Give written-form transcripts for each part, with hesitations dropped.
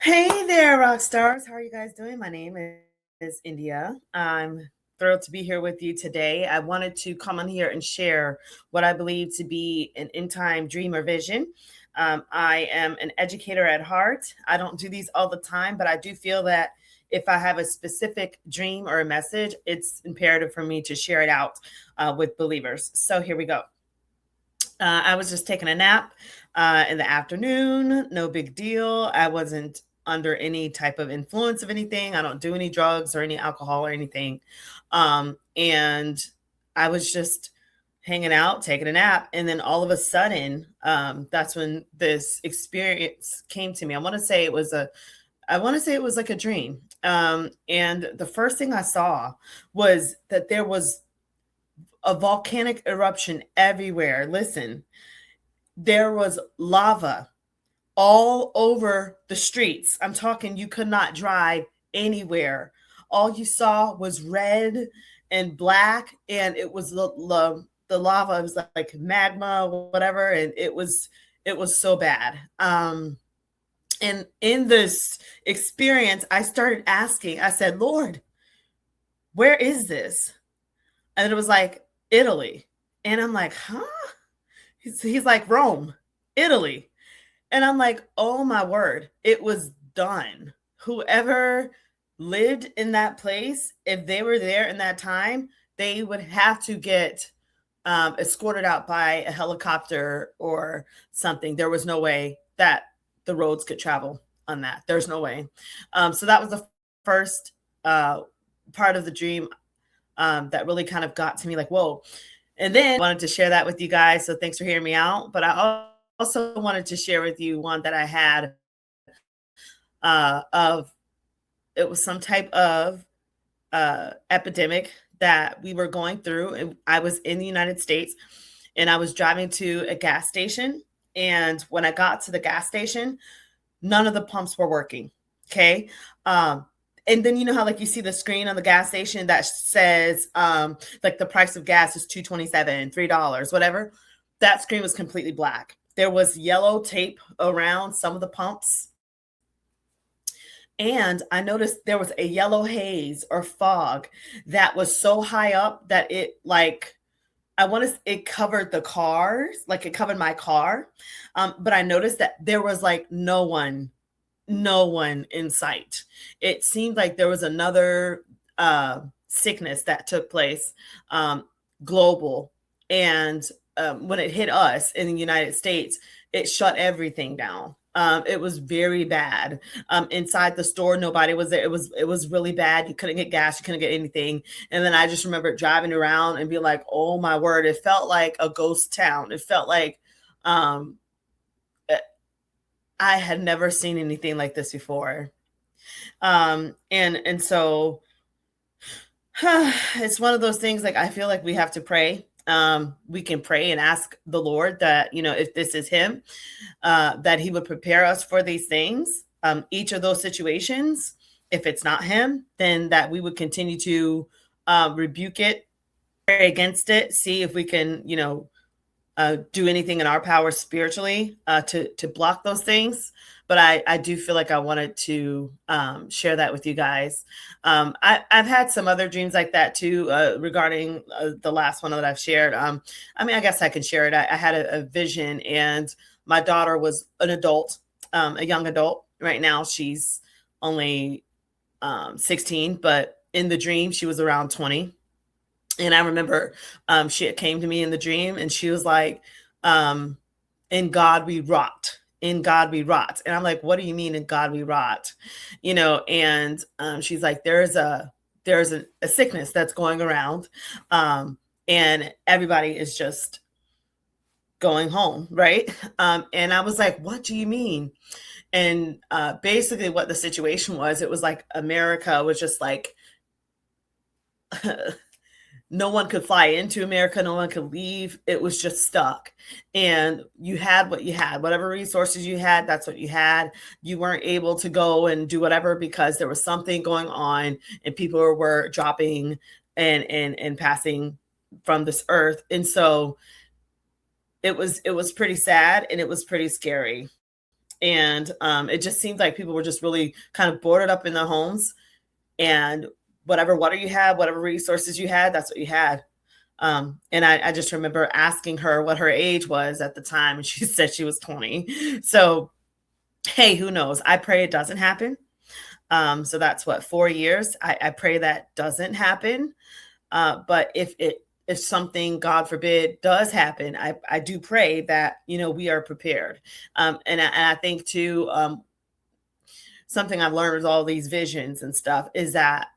Hey there, rock stars. How are you guys doing? My name is India. I'm thrilled to be here with you today. I wanted to come on here and share what I believe to be an in time dream or vision. I am an educator at heart. I don't do these all the time, but I do feel that if I have a specific dream or a message, it's imperative for me to share it out with believers. So here we go. I was just taking a nap in the afternoon. No big deal. I wasn't under any type of influence of anything. I don't do any drugs or any alcohol or anything. And I was just hanging out, taking a nap. And then all of a sudden, that's when this experience came to me. I want to say it was like a dream. And the first thing I saw was that there was a volcanic eruption everywhere. Listen, there was lava all over the streets. I'm talking, you could not drive anywhere. All you saw was red and black, and it was the lava. It was like magma, whatever, and it was so bad. And in this experience, I started asking. I said, "Lord, where is this?" And it was like Italy, and I'm like, "Huh?" He's like, "Rome, Italy." And I'm like, "Oh my word, it was done." Whoever lived in that place, if they were there in that time, they would have to get escorted out by a helicopter or something. There was no way that the roads could travel on that. There's no way. So that was the first part of the dream that really kind of got to me like, whoa. And then I wanted to share that with you guys. So thanks for hearing me out. But I also wanted to share with you one that I had of it was some type of epidemic that we were going through. And I was in the United States and I was driving to a gas station. And when I got to the gas station, none of the pumps were working. Okay. And then you know how like you see the screen on the gas station that says like the price of gas is $2.27, $3, whatever. That screen was completely black. There was yellow tape around some of the pumps. And I noticed there was a yellow haze or fog that was so high up that it like it covered the cars, like it covered my car. But I noticed that there was like no one in sight. It seemed like there was another sickness that took place, global. And when it hit us in the United States, it shut everything down. It was very bad. Inside the store, nobody was there. It was really bad. You couldn't get gas. You couldn't get anything. And then I just remember driving around and being like, "Oh my word!" It felt like a ghost town. It felt like um, I had never seen anything like this before. And so it's one of those things like I feel like we have to pray. We can pray and ask the Lord that, if this is him, that he would prepare us for these things. Each of those situations, if it's not him, then that we would continue to rebuke it, pray against it, see if we can, do anything in our power spiritually to block those things. But I do feel like I wanted to share that with you guys. I've had some other dreams like that too regarding the last one that I've shared. I guess I can share it. I had a vision, and my daughter was an adult, a young adult. Right now, she's only 16, but in the dream, she was around 20. And I remember she came to me in the dream and she was like, in God we rot. In God we rot. And I'm like, what do you mean in God we rot? And she's like, there's a sickness that's going around. And everybody is just going home, right? And I was like, what do you mean? And basically what the situation was, it was like America was just like no one could fly into America. No one could leave. It was just stuck. And you had what you had, whatever resources you had, that's what you had. You weren't able to go and do whatever because there was something going on and people were dropping and passing from this earth. And so it was pretty sad and it was pretty scary. And it just seemed like people were just really kind of boarded up in their homes, and whatever water you had, whatever resources you had, that's what you had. And I just remember asking her what her age was at the time, and she said she was 20. So, hey, who knows? I pray it doesn't happen. So that's what, 4 years. I pray that doesn't happen. But if something, God forbid, does happen, I do pray that we are prepared. And I think too, something I've learned with all these visions and stuff is that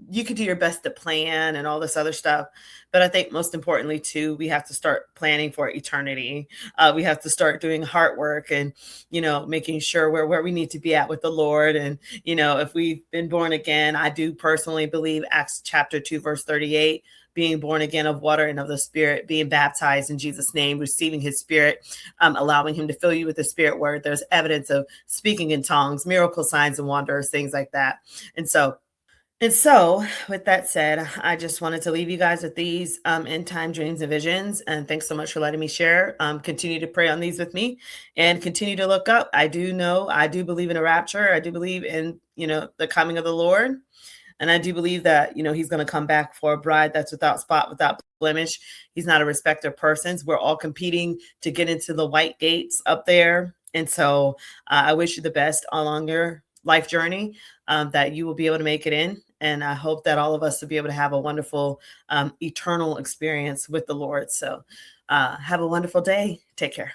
you could do your best to plan and all this other stuff, but I think most importantly too, we have to start planning for eternity. We have to start doing heart work, and making sure we're where we need to be at with the Lord. And if we've been born again, I do personally believe Acts chapter 2 verse 38, being born again of water and of the Spirit, being baptized in Jesus' name, receiving His Spirit, allowing Him to fill you with the Spirit word. There's evidence of speaking in tongues, miracle signs and wonders, things like that. And so, with that said, I just wanted to leave you guys with these end time dreams and visions. And thanks so much for letting me share. Continue to pray on these with me, and continue to look up. I do believe in a rapture. I do believe in, the coming of the Lord. And I do believe that, He's going to come back for a bride that's without spot, without blemish. He's not a respecter of persons. We're all competing to get into the white gates up there. And so I wish you the best along your life journey, that you will be able to make it in. And I hope that all of us will be able to have a wonderful, eternal experience with the Lord. So have a wonderful day. Take care.